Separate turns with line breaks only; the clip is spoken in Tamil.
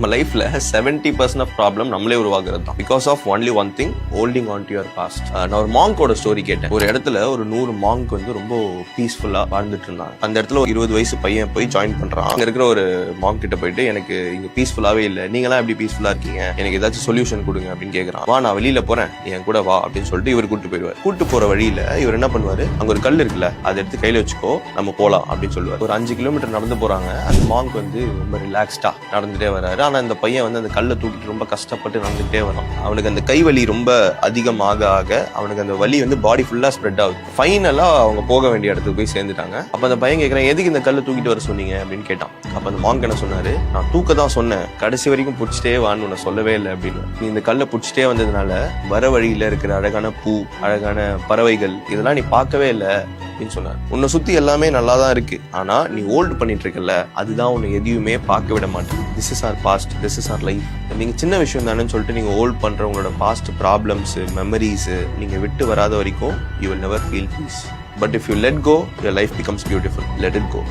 நம்ம லைஃப்ல 70% ஆஃப் ப்ராப்ளம் நம்மளே உருவாக்குறது தான். Because of only one thing, holding on to your past. நான் ஒரு மாங்கோட ஸ்டோரி கேட்டேன். ஒரு இடத்துல ஒரு 100 மாங்க் வந்து ரொம்ப பீஸ்ஃபுல்லா வாழ்ந்துட்டு இருந்தாங்க. அந்த இடத்துல ஒரு 20 வயசு பையன் போய் ஜாயின் பண்றான். அங்க இருக்கிற ஒரு மாங்க் கிட்ட போயிட்டு, எனக்கு இங்க பீஸ்ஃபுல்லாவே இல்ல, நீங்களாம் எப்படி பீஸ்ஃபுல்லா இருக்கீங்க, எனக்கு ஏதாச்சும் சொல்யூஷன் கொடுங்க அப்படின்னு கேட்கறான். வா, நான் வெளியில போறேன், என் கூட வா அப்படின்னு சொல்லிட்டு இவர் கூட்டு போயிடுவார். கூட்டு போற வழியில இவர் என்ன பண்ணுவாரு, அங்க ஒரு கல் இருக்குல்ல, அதை எடுத்து கையில வச்சுக்கோ, நம்ம போலாம் அப்படின்னு சொல்லுவார். ஒரு 5 கிலோமீட்டர் நடந்து போறாங்க. அந்த மாங்க் வந்து ரொம்ப ரிலாக்ஸ்டா நடந்துட்டே வராரு. ஆனா அந்த பையன் வந்து அந்த கல்லை தூக்கிட்டு ரொம்ப கஷ்டப்பட்டு நடந்துகிட்டே வரான். அவனுக்கு அந்த கை வலி ரொம்ப அதிகமாக அவனுக்கு அந்த வலி வந்து பாடி ஃபுல்லா ஸ்ப்ரெட் ஆகுது. ஃபைனலா அவங்க போக வேண்டிய இடத்துக்கு போய் சேர்ந்துட்டாங்க. அப்ப அந்த பையன் கேட்கறான், எதுக்கு இந்த கல்லை தூக்கிட்டு வர சொன்னீங்க அப்படின்னு கேட்டான். அப்ப அந்த மாங்க் என்ன சொன்னாரு, நான் தூக்க தான் சொன்னேன், கடைசி வரைக்கும் பிடிச்சிட்டே வான்னு உன்னை சொல்லவே இல்லை அப்படின்னு. நீ இந்த கல்லை பிடிச்சிட்டே வந்ததுனால வர வழியில இருக்கிற அழகான பூ, அழகான பறவைகள், இதெல்லாம் நீ பார்க்கவே இல்லை அப்படின்னு சொன்னார். உன்னை சுத்தி எல்லாமே நல்லா தான் இருக்கு, ஆனா நீ ஹோல்ட் பண்ணிட்டு இருக்கல, அதுதான் உன்னை எதையுமே பார்க்க விட மாட்டேன். This is our past, this is our life. நீங்க சின்ன விஷயம் தானேன்னு சொல்லிட்டு நீங்க ஹோல்ட் பண்ற உங்களோட பாஸ்ட் ப்ராப்ளம்ஸ், மெமரிஸ் நீங்க விட்டு வராத வரைக்கும் you will never feel peace. But if you let go, your life becomes beautiful. Let it go.